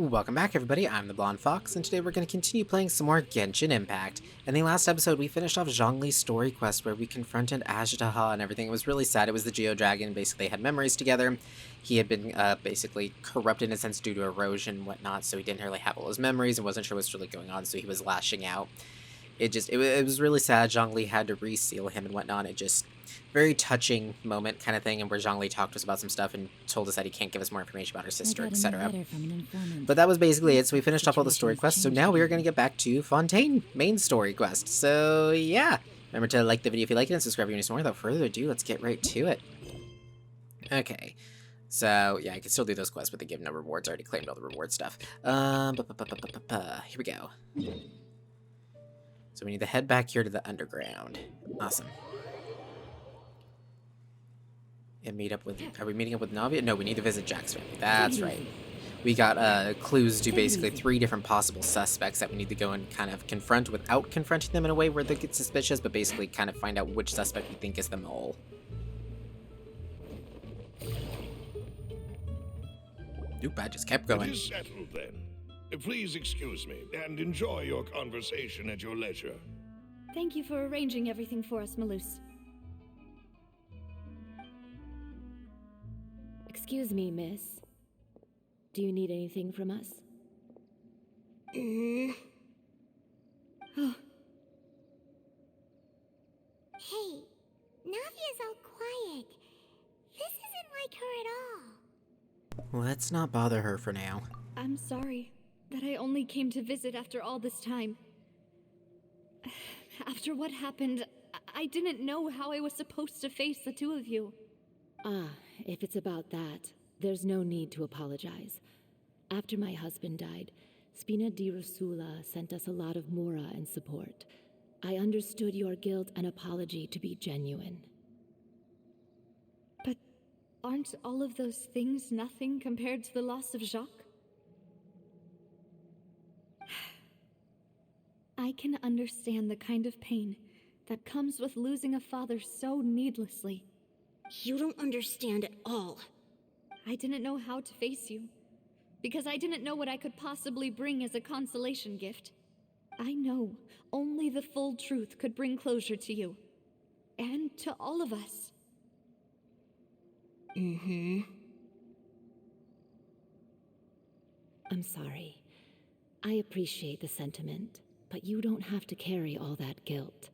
Welcome back everybody, I'm the Blonde Fox, and today we're going to continue playing some more Genshin Impact. In the last episode, we finished off Zhongli's story quest where we confronted Ajdaha and everything. It was really sad. It was the Geo Dragon, basically had memories together. He had been basically corrupted in a sense due to erosion and whatnot, so he didn't really have all his memories and wasn't sure what's really going on, so he was lashing out. It was really sad. Zhongli had to reseal him and whatnot. It just very touching moment kind of thing, and where Zhongli talked to us about some stuff and told us that he can't give us more information about her sister, etc. But that was basically it. So we finished off all the story quests. So now we are going to get back to Fontaine main story quest. So yeah, remember to like the video if you like it and subscribe if you want to see more. Without further ado, let's get right to it. Okay. So, yeah, I can still do those quests, but they give no rewards. I already claimed all the reward stuff. Here we go. So we need to head back here to the underground. Awesome. And meet up with... Are we meeting up with Navia? No, we need to visit Jack's family. That's right. We got clues to basically 3 different possible suspects that we need to go and kind of confront without confronting them in a way where they get suspicious, but basically kind of find out which suspect we think is the mole. Nope, I just kept going. It is settled then. Please excuse me, and enjoy your conversation at your leisure. Thank you for arranging everything for us, Malus. Excuse me, miss. Do you need anything from us? Hey, Navia's all quiet. This isn't like her at all. Let's not bother her for now. I'm sorry that I only came to visit after all this time. After what happened, I didn't know how I was supposed to face the two of you. If it's about that, there's no need to apologize. After my husband died, Spina di Rosula sent us a lot of mora and support. I understood your guilt and apology to be genuine. But aren't all of those things nothing compared to the loss of Jacques? I can understand the kind of pain that comes with losing a father so needlessly. You don't understand at all. I didn't know how to face you, because I didn't know what I could possibly bring as a consolation gift. I know only the full truth could bring closure to you, and to all of us. I'm sorry. I appreciate the sentiment, but you don't have to carry all that guilt.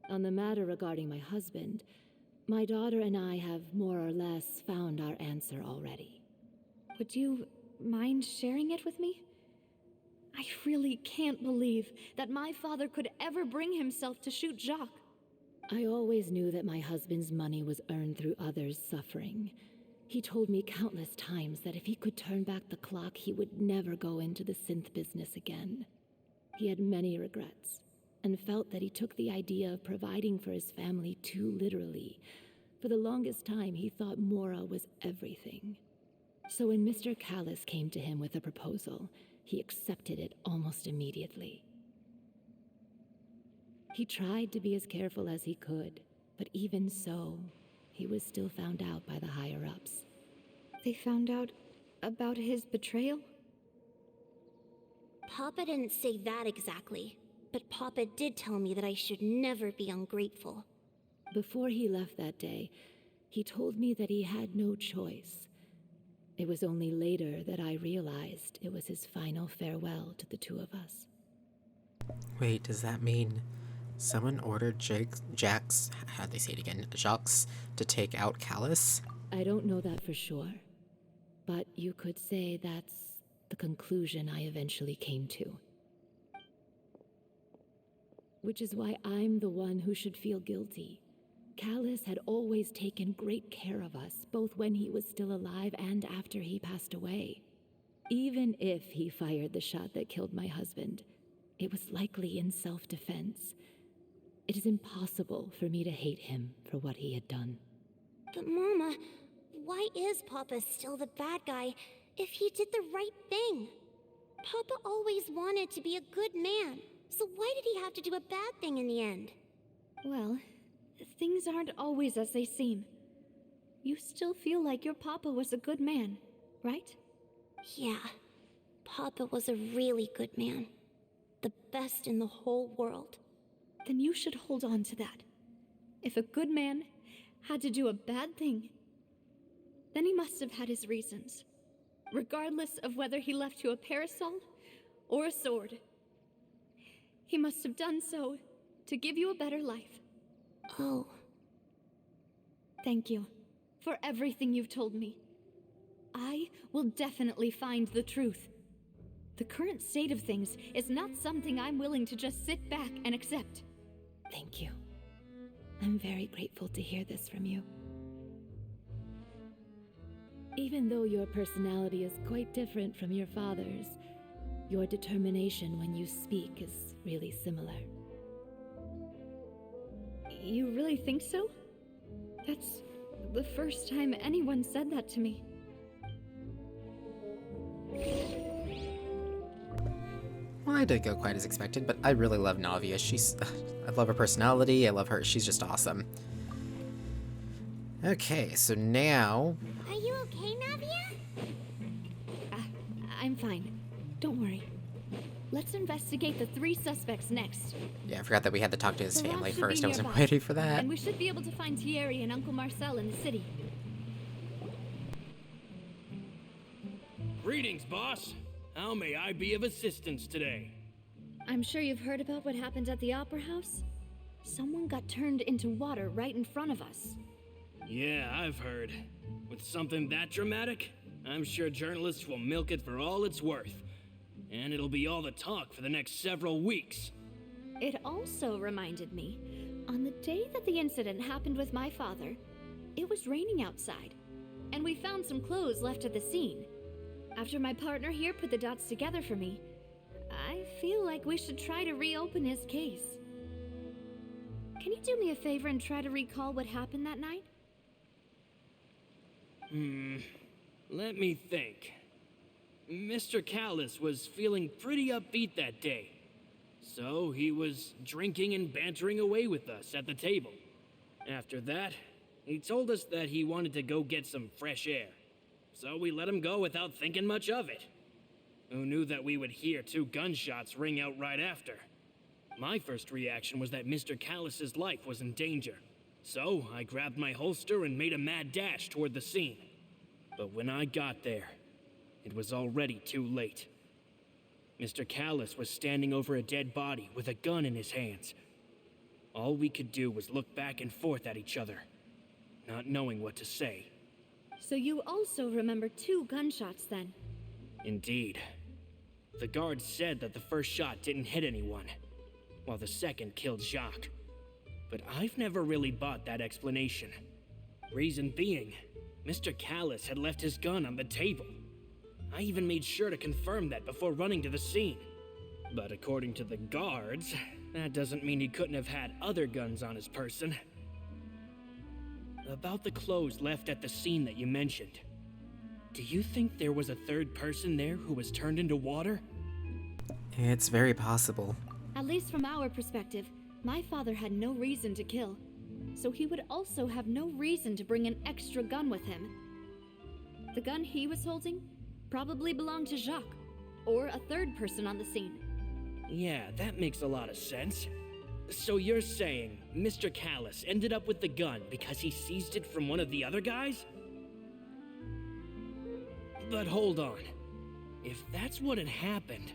On the matter regarding my husband, my daughter and I have more or less found our answer already. Would you mind sharing it with me? I really can't believe that my father could ever bring himself to shoot Jacques. I always knew that my husband's money was earned through others' suffering. He told me countless times that if he could turn back the clock, he would never go into the synth business again. He had many regrets, and felt that he took the idea of providing for his family too literally. For the longest time, he thought Mora was everything. So when Mr. Callis came to him with a proposal, he accepted it almost immediately. He tried to be as careful as he could, but even so, he was still found out by the higher-ups. They found out about his betrayal? Papa didn't say that exactly, but Papa did tell me that I should never be ungrateful. Before he left that day, he told me that he had no choice. It was only later that I realized it was his final farewell to the two of us. Wait, does that mean someone ordered Jax, how'd they say it again, Jacques, to take out Callus? I don't know that for sure, but you could say that's the conclusion I eventually came to. Which is why I'm the one who should feel guilty. Callus had always taken great care of us, both when he was still alive and after he passed away. Even if he fired the shot that killed my husband, it was likely in self-defense. It is impossible for me to hate him for what he had done. But Mama, why is Papa still the bad guy if he did the right thing? Papa always wanted to be a good man, so why did he have to do a bad thing in the end? Well, things aren't always as they seem. You still feel like your papa was a good man, right? Yeah. Papa was a really good man. The best in the whole world. Then you should hold on to that. If a good man had to do a bad thing, then he must have had his reasons, regardless of whether he left you a parasol or a sword. He must have done so to give you a better life. Oh, Thank you for everything you've told me. I will definitely find the truth. The current state of things is not something I'm willing to just sit back and accept. Thank you. I'm very grateful to hear this from you. Even though your personality is quite different from your father's, your determination when you speak is really similar. You really think so? That's the first time anyone said that to me. Well, I didn't go quite as expected, but I really love Navia. I love her personality, I love her, she's just awesome. Okay, so now... are you okay, Navia? I'm fine. Don't worry. Let's investigate the 3 suspects next. Yeah, I forgot that we had to talk to his The family lab should first. be I wasn't nearby, ready for that. And we should be able to find Thierry and Uncle Marcel in the city. Greetings, boss. How may I be of assistance today? I'm sure you've heard about what happened at the Opera House. Someone got turned into water right in front of us. Yeah, I've heard. With something that dramatic, I'm sure journalists will milk it for all it's worth. And it'll be all the talk for the next several weeks. It also reminded me, on the day that the incident happened with my father, it was raining outside, and we found some clothes left at the scene. After my partner here put the dots together for me, I feel like we should try to reopen his case. Can you do me a favor and try to recall what happened that night? Let me think. Mr. Callis was feeling pretty upbeat that day. So he was drinking and bantering away with us at the table. After that, he told us that he wanted to go get some fresh air. So we let him go without thinking much of it. Who knew that we would hear 2 gunshots ring out right after? My first reaction was that Mr. Callis's life was in danger. So I grabbed my holster and made a mad dash toward the scene. But when I got there, it was already too late. Mr. Callis was standing over a dead body with a gun in his hands. All we could do was look back and forth at each other, not knowing what to say. So you also remember 2 gunshots then? Indeed. The guard said that the first shot didn't hit anyone, while the second killed Jacques. But I've never really bought that explanation. Reason being, Mr. Callis had left his gun on the table. I even made sure to confirm that before running to the scene. But according to the guards, that doesn't mean he couldn't have had other guns on his person. About the clothes left at the scene that you mentioned. Do you think there was a third person there who was turned into water? It's very possible. At least from our perspective, my father had no reason to kill. So he would also have no reason to bring an extra gun with him. The gun he was holding probably belonged to Jacques, or a third person on the scene. Yeah, that makes a lot of sense. So you're saying Mr. Callis ended up with the gun because he seized it from one of the other guys? But hold on. If that's what had happened,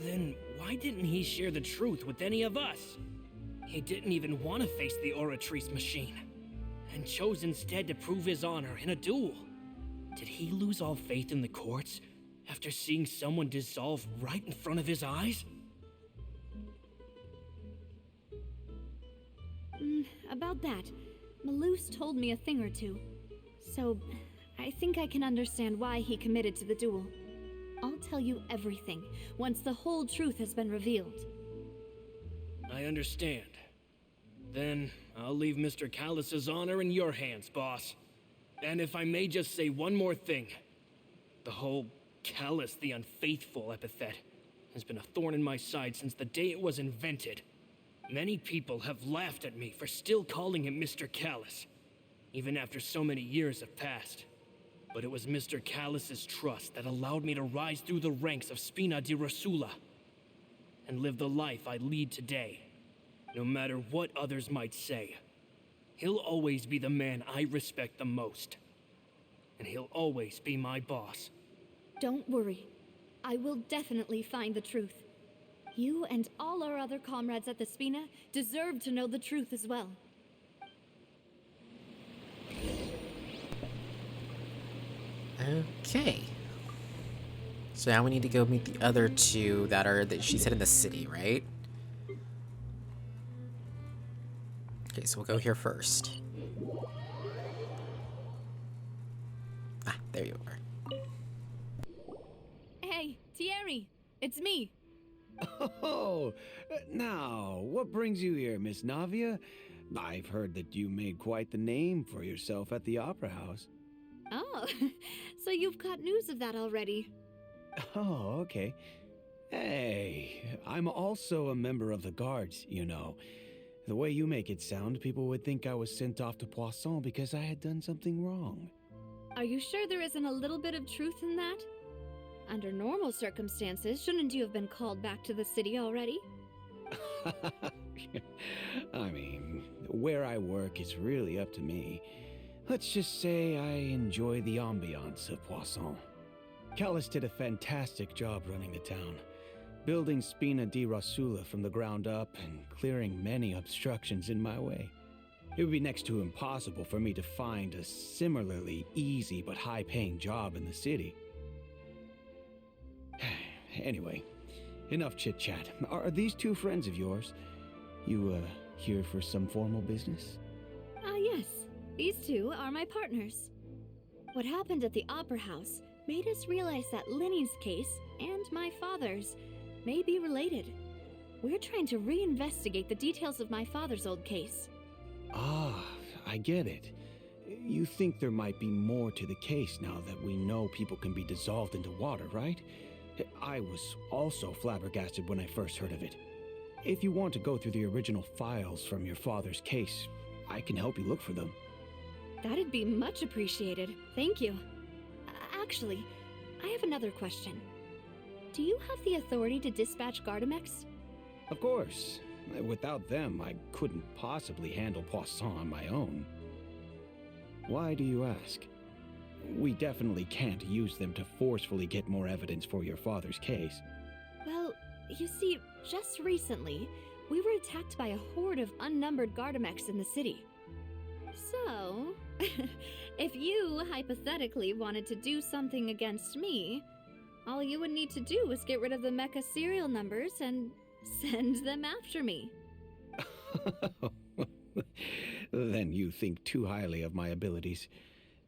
then why didn't he share the truth with any of us? He didn't even want to face the Oratrice machine, and chose instead to prove his honor in a duel. Did he lose all faith in the courts after seeing someone dissolve right in front of his eyes? About that, Malouse told me a thing or two. So, I think I can understand why he committed to the duel. I'll tell you everything once the whole truth has been revealed. I understand. Then I'll leave Mr. Callis's honor in your hands, boss. And if I may just say one more thing. The whole Callis the Unfaithful epithet has been a thorn in my side since the day it was invented. Many people have laughed at me for still calling him Mr. Callis, even after so many years have passed. But it was Mr. Callus's trust that allowed me to rise through the ranks of Spina di Rosula and live the life I lead today. No matter what others might say, he'll always be the man I respect the most. And he'll always be my boss. Don't worry. I will definitely find the truth. You and all our other comrades at the Spina deserve to know the truth as well. Okay. So now we need to go meet the other two that she said in the city, right? Okay, so we'll go here first. Ah, there you are. Hey, Thierry, it's me. Oh, now, what brings you here, Miss Navia? I've heard that you made quite the name for yourself at the Opera House. Oh, so you've got news of that already. Oh, okay. Hey, I'm also a member of the Guards, you know. The way you make it sound, people would think I was sent off to Poisson because I had done something wrong. Are you sure there isn't a little bit of truth in that? Under normal circumstances, shouldn't you have been called back to the city already? I mean, where I work is really up to me. Let's just say I enjoy the ambiance of Poisson. Callus did a fantastic job running the town, building Spina di Rosula from the ground up and clearing many obstructions in my way. It would be next to impossible for me to find a similarly easy but high-paying job in the city. Anyway, enough chit-chat. Are these two friends of yours? You, here for some formal business? Yes. These two are my partners. What happened at the Opera House made us realize that Linny's case and my father's may be related. We're trying to reinvestigate the details of my father's old case. Ah, I get it. You think there might be more to the case now that we know people can be dissolved into water, right? I was also flabbergasted when I first heard of it. If you want to go through the original files from your father's case, I can help you look for them. That'd be much appreciated. Thank you. Actually, I have another question. Do you have the authority to dispatch Gardamex? Of course. Without them, I couldn't possibly handle Poisson on my own. Why do you ask? We definitely can't use them to forcefully get more evidence for your father's case. Well, you see, just recently, we were attacked by a horde of unnumbered Gardamex in the city. So, if you hypothetically wanted to do something against me, all you would need to do was get rid of the mecha serial numbers and send them after me. Then you think too highly of my abilities.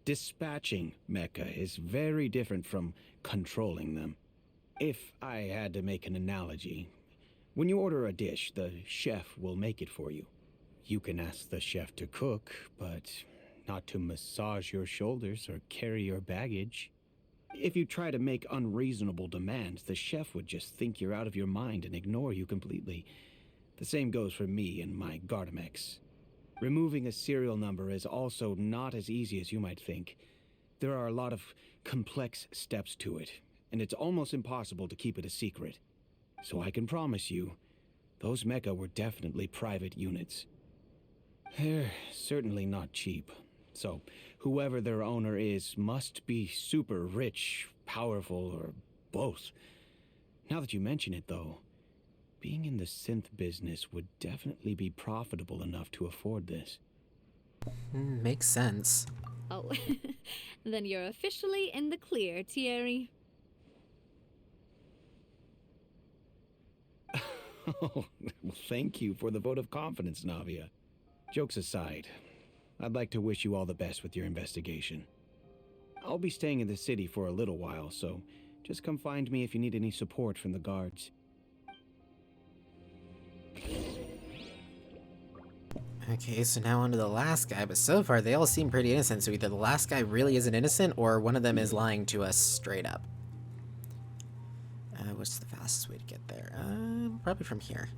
Dispatching mecha is very different from controlling them. If I had to make an analogy, when you order a dish, the chef will make it for you. You can ask the chef to cook, but not to massage your shoulders or carry your baggage. If you try to make unreasonable demands, the chef would just think you're out of your mind and ignore you completely. The same goes for me and my Gardamex. Removing a serial number is also not as easy as you might think. There are a lot of complex steps to it, and it's almost impossible to keep it a secret. So I can promise you, those mecha were definitely private units. They're certainly not cheap. So, whoever their owner is must be super rich, powerful, or both. Now that you mention it, though, being in the synth business would definitely be profitable enough to afford this. Makes sense. Oh, then you're officially in the clear, Thierry. Oh, well, thank you for the vote of confidence, Navia. Jokes aside, I'd like to wish you all the best with your investigation. I'll be staying in the city for a little while, so just come find me if you need any support from the guards. Okay, so now on to the last guy, but so far they all seem pretty innocent, so either the last guy really isn't innocent, or one of them is lying to us straight up. What's the fastest way to get there? Probably from here.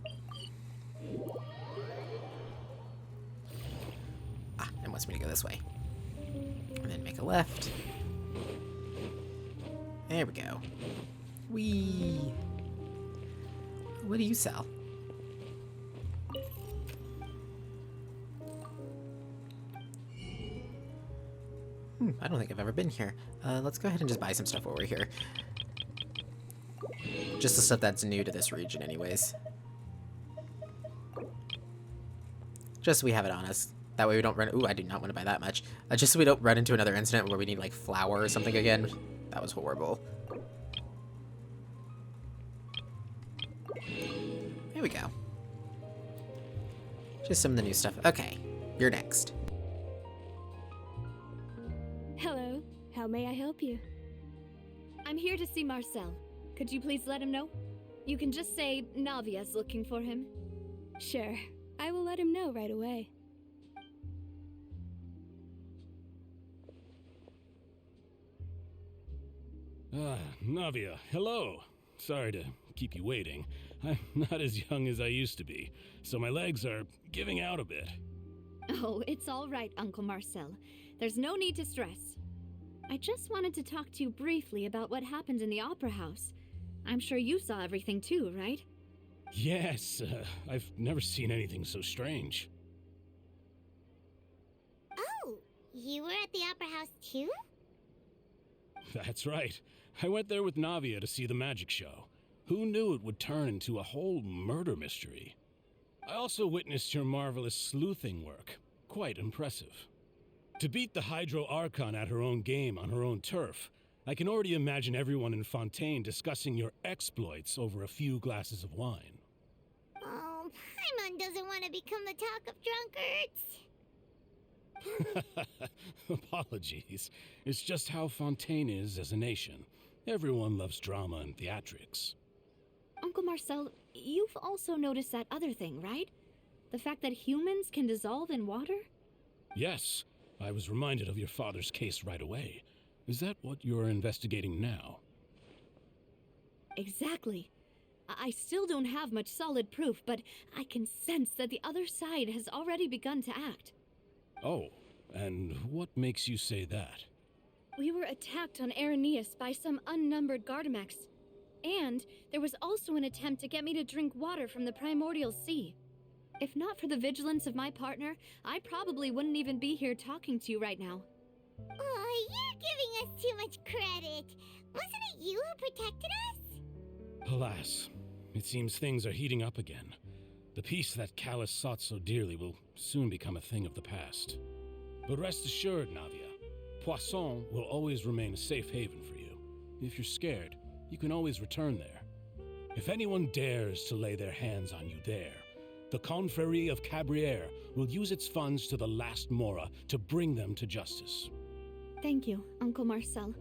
Ah, it wants me to go this way. And then make a left. There we go. Whee! What do you sell? I don't think I've ever been here. Let's go ahead and just buy some stuff while we're here. Just the stuff that's new to this region anyways. Just so we have it on us. That way we don't run... Ooh, I do not want to buy that much. Just so we don't run into another incident where we need, like, flour or something again. That was horrible. There we go. Just some of the new stuff. Okay, you're next. Hello, how may I help you? I'm here to see Marcel. Could you please let him know? You can just say Navia's looking for him. Sure, I will let him know right away. Navia, hello. Sorry to keep you waiting. I'm not as young as I used to be, so my legs are giving out a bit. Oh, it's all right, Uncle Marcel. There's no need to stress. I just wanted to talk to you briefly about what happened in the Opera House. I'm sure you saw everything too, right? Yes, I've never seen anything so strange. Oh, you were at the Opera House too? That's right. I went there with Navia to see the magic show. Who knew it would turn into a whole murder mystery? I also witnessed your marvelous sleuthing work. Quite impressive. To beat the Hydro Archon at her own game on her own turf, I can already imagine everyone in Fontaine discussing your exploits over a few glasses of wine. Oh, Paimon doesn't want to become the talk of drunkards. Apologies. It's just how Fontaine is as a nation. Everyone loves drama and theatrics. Uncle Marcel, you've also noticed that other thing, right? The fact that humans can dissolve in water? Yes, I was reminded of your father's case right away. Is that what you're investigating now? Exactly. I still don't have much solid proof, but I can sense that the other side has already begun to act. Oh, and what makes you say that? We were attacked on Araneus by some unnumbered Gardamex. And there was also an attempt to get me to drink water from the primordial sea. If not for the vigilance of my partner, I probably wouldn't even be here talking to you right now. Oh, you're giving us too much credit. Wasn't it you who protected us? Alas, it seems things are heating up again. The peace that Callus sought so dearly will soon become a thing of the past. But rest assured, Navia, Poisson will always remain a safe haven for you. If you're scared, you can always return there. If anyone dares to lay their hands on you there, the Confrérie of Cabrières will use its funds to the last Mora to bring them to justice. Thank you, Uncle Marcel.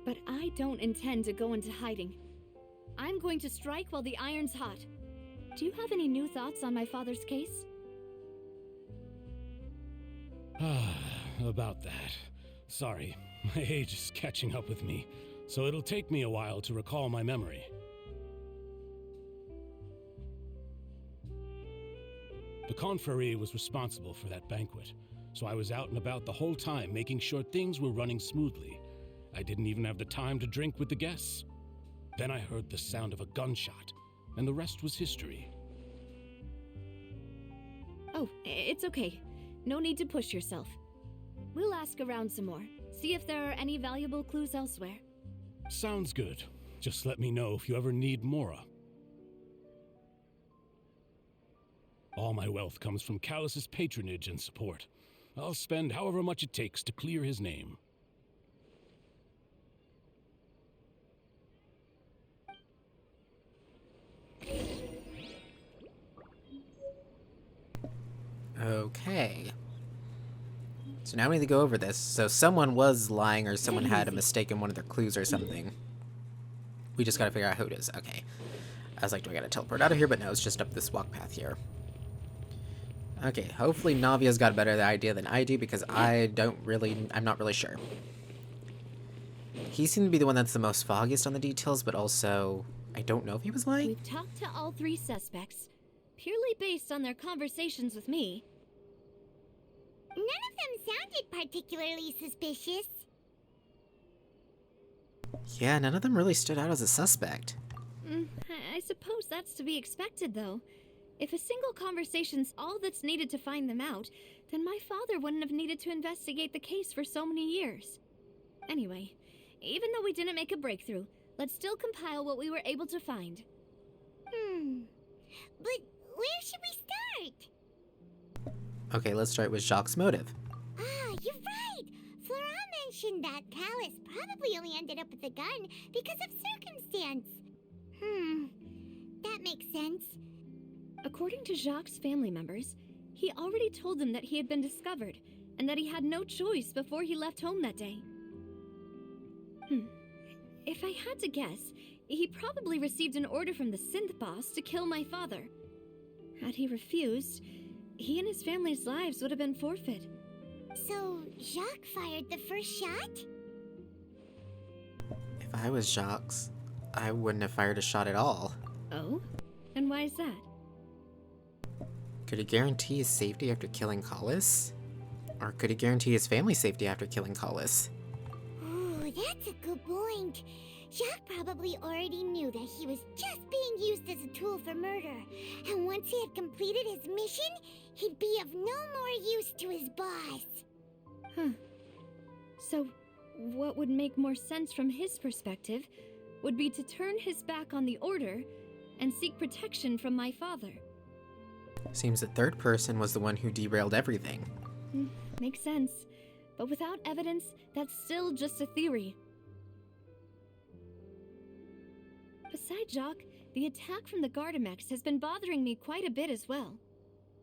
But I don't intend to go into hiding. I'm going to strike while the iron's hot. Do you have any new thoughts on my father's case? About that. Sorry, my age is catching up with me, so it'll take me a while to recall my memory. The Confrérie was responsible for that banquet, so I was out and about the whole time making sure things were running smoothly. I didn't even have the time to drink with the guests. Then I heard the sound of a gunshot, and the rest was history. Oh, it's okay. No need to push yourself. We'll ask around some more, see if there are any valuable clues elsewhere. Sounds good. Just let me know if you ever need Mora. All my wealth comes from Callus's patronage and support. I'll spend however much it takes to clear his name. Okay. So now we need to go over this. So someone was lying or someone had a mistake in one of their clues or something. We just gotta figure out who it is. Okay. I was like, do I gotta teleport out of here? But no, it's just up this walk path here. Okay, hopefully Navia's got a better idea than I do because I'm not really sure. He seemed to be the one that's the most foggiest on the details, but also, I don't know if he was lying. We've talked to all three suspects, purely based on their conversations with me. None of them sounded particularly suspicious. Yeah, none of them really stood out as a suspect. I suppose that's to be expected, though. If a single conversation's all that's needed to find them out, then my father wouldn't have needed to investigate the case for so many years. Anyway, even though we didn't make a breakthrough, let's still compile what we were able to find. But where should we start? Okay, let's start with Jacques' motive. Ah, you're right! Flora mentioned that Callus probably only ended up with the gun because of circumstance. That makes sense. According to Jacques' family members, he already told them that he had been discovered, and that he had no choice before he left home that day. If I had to guess, he probably received an order from the synth boss to kill my father. Had he refused, he and his family's lives would have been forfeit. So, Jacques fired the first shot? If I was Jacques, I wouldn't have fired a shot at all. Oh? And why is that? Could he guarantee his safety after killing Callus? Or could he guarantee his family's safety after killing Callus? Ooh, that's a good point. Jacques probably already knew that he was just being used as a tool for murder. And once he had completed his mission, he'd be of no more use to his boss. So, what would make more sense from his perspective would be to turn his back on the order and seek protection from my father. Seems the third person was the one who derailed everything. Makes sense. But without evidence, that's still just a theory. Besides Jacques, the attack from the Gardamex has been bothering me quite a bit as well.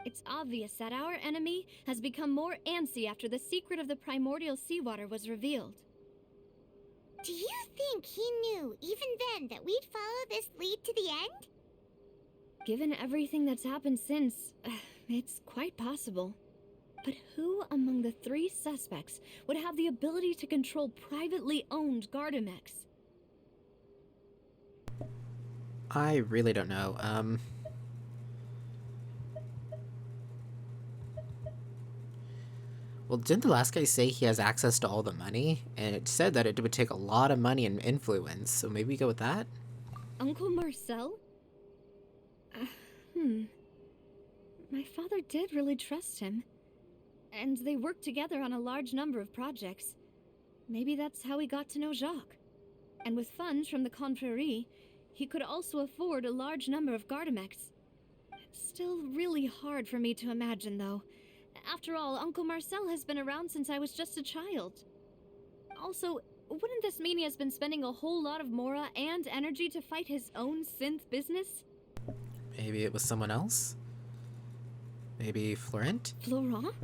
It's obvious that our enemy has become more antsy after the secret of the primordial seawater was revealed. Do you think he knew, even then, that we'd follow this lead to the end? Given everything that's happened since, it's quite possible. But who among the three suspects would have the ability to control privately owned Gardamex? I really don't know. Well, didn't the last guy say he has access to all the money? And it said that it would take a lot of money and influence, so maybe we go with that? Uncle Marcel? My father did really trust him. And they worked together on a large number of projects. Maybe that's how he got to know Jacques. And with funds from the Confrérie, he could also afford a large number of Gardamex. It's still really hard for me to imagine, though. After all, Uncle Marcel has been around since I was just a child. Also, wouldn't this mean he has been spending a whole lot of mora and energy to fight his own synth business? Maybe it was someone else? Maybe Florent? Florent?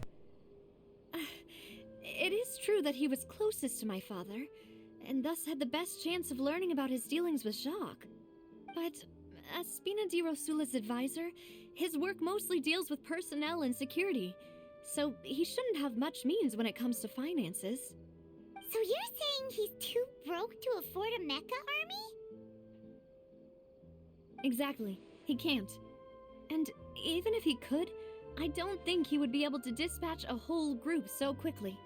It is true that he was closest to my father, and thus had the best chance of learning about his dealings with Jacques. But as Spina di Rosula's advisor, his work mostly deals with personnel and security, so he shouldn't have much means when it comes to finances. So you're saying he's too broke to afford a mecha army? Exactly. He can't. And even if he could, I don't think he would be able to dispatch a whole group so quickly.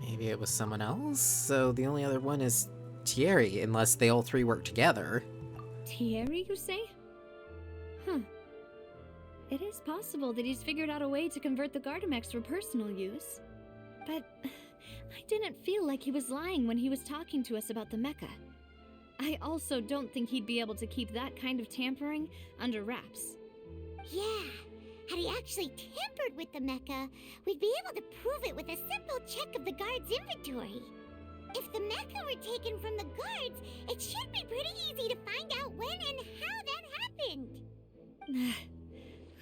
Maybe it was someone else? So the only other one is Thierry, unless they all three work together. Thierry, you say? It is possible that he's figured out a way to convert the Gardamex for personal use. But I didn't feel like he was lying when he was talking to us about the mecha. I also don't think he'd be able to keep that kind of tampering under wraps. Yeah, had he actually tampered with the mecha, we'd be able to prove it with a simple check of the guard's inventory. If the mecha were taken from the guards, it should be pretty easy to find out when and how that happened.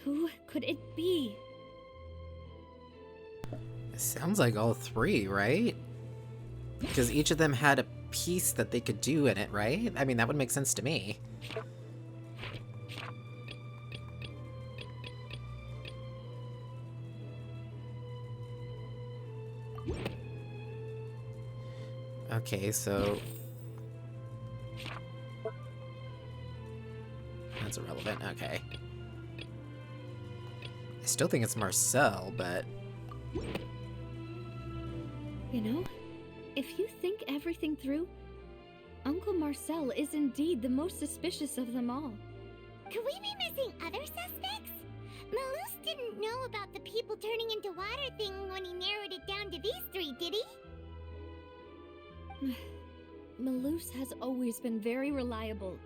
Who could it be? It sounds like all three, right? Because each of them had a piece that they could do in it, right? I mean, that would make sense to me. Okay, so... that's irrelevant, okay. I still think it's Marcel, but... You know, if you think everything through, Uncle Marcel is indeed the most suspicious of them all. Could we be missing other suspects? Malus didn't know about the people turning into water thing when he narrowed it down to these three, did he? Malus has always been very reliable,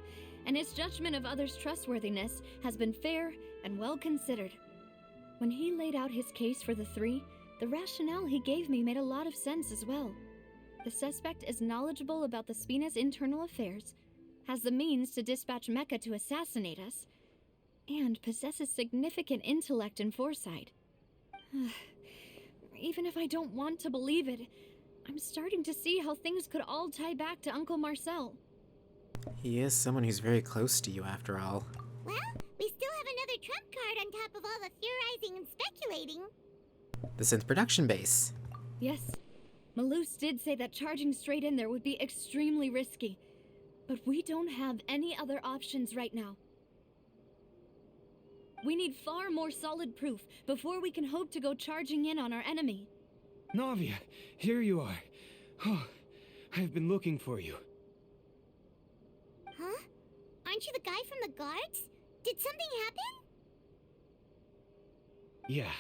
and his judgment of others' trustworthiness has been fair and well considered. When he laid out his case for the three, the rationale he gave me made a lot of sense as well. The suspect is knowledgeable about the Spina's internal affairs, has the means to dispatch Mecha to assassinate us, and possesses significant intellect and foresight. Even if I don't want to believe it, I'm starting to see how things could all tie back to Uncle Marcel. He is someone who's very close to you, after all. Well, we still have another trump card on top of all the theorizing and speculating. The synth production base. Yes, Malus did say that charging straight in there would be extremely risky, but we don't have any other options right now. We need far more solid proof before we can hope to go charging in on our enemy. Navia, here you are. Oh, I've been looking for you. Huh? Aren't you the guy from the guards? Did something happen? Yeah.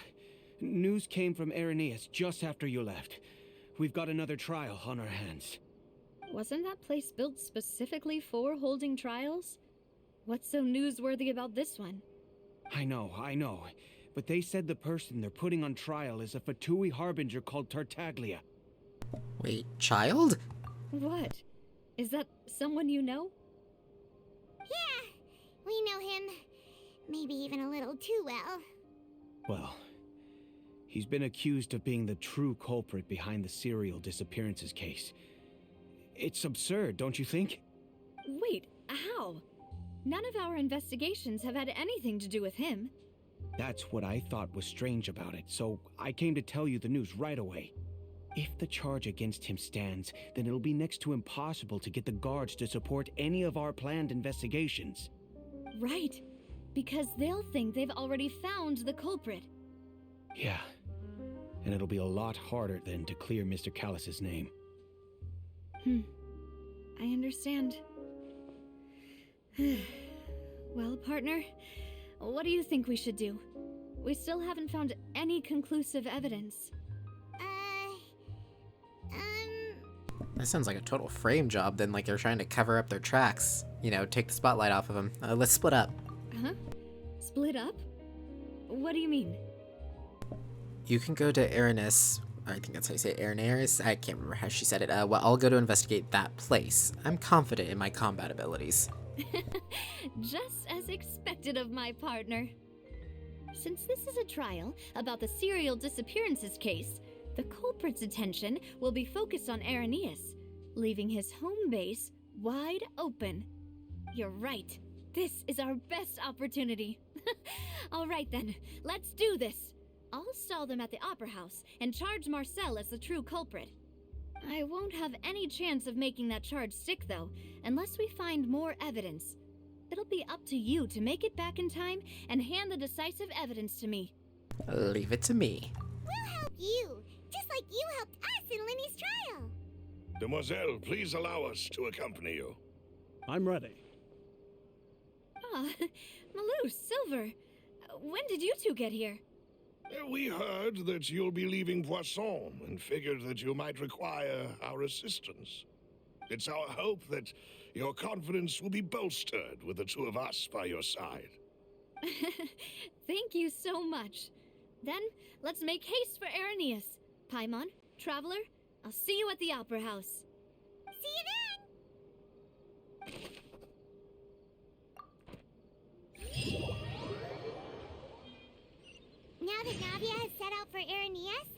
News came from Irenaeus just after you left. We've got another trial on our hands. Wasn't that place built specifically for holding trials? What's so newsworthy about this one? I know. But they said the person they're putting on trial is a Fatui harbinger called Tartaglia. Wait, child? What? Is that someone you know? Yeah, we know him. Maybe even a little too well. Well, he's been accused of being the true culprit behind the serial disappearances case. It's absurd, don't you think? Wait, how? None of our investigations have had anything to do with him. That's what I thought was strange about it, so I came to tell you the news right away. If the charge against him stands, then it'll be next to impossible to get the guards to support any of our planned investigations. Right, because they'll think they've already found the culprit. Yeah, and it'll be a lot harder then to clear Mr. Callus's name. I understand. Well, partner, what do you think we should do? We still haven't found any conclusive evidence. That sounds like a total frame job, then like they're trying to cover up their tracks. You know, take the spotlight off of them. Let's split up. Huh? Split up? What do you mean? You can go to Irenaeus. I think that's how you say it, Irenaeus. I can't remember how she said it. Well, I'll go to investigate that place. I'm confident in my combat abilities. Just as expected of my partner. Since this is a trial about the serial disappearances case, the culprit's attention will be focused on Irenaeus, leaving his home base wide open. You're right. This is our best opportunity. All right then, let's do this. I'll stall them at the Opera House and charge Marcel as the true culprit. I won't have any chance of making that charge stick, though, unless we find more evidence. It'll be up to you to make it back in time and hand the decisive evidence to me. Leave it to me. We'll help you, just like you helped us in Lenny's trial. Demoiselle, please allow us to accompany you. I'm ready. Ah, Malou, Silver, when did you two get here? We heard that you'll be leaving Poisson and figured that you might require our assistance. It's our hope that your confidence will be bolstered with the two of us by your side. Thank you so much. Then, let's make haste for Irenaeus. Paimon, Traveler, I'll see you at the Opera House. See you then! Now that Navia has set out for Irenaeus,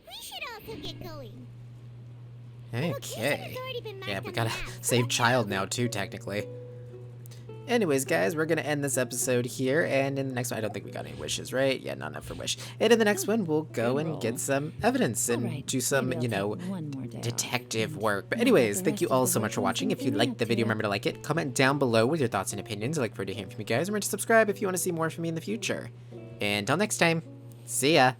we should also get going. Okay. Yeah, we gotta save child now too, technically. Anyways, guys, we're gonna end this episode here, and in the next one, I don't think we got any wishes, right? Yeah, not enough for wish. And in the next one, we'll go and get some evidence and do some, you know, detective work. But anyways, thank you all so much for watching. If you liked the video, remember to like it, comment down below with your thoughts and opinions. I look forward to hearing from you guys. Remember to subscribe if you want to see more from me in the future. And until next time, see ya!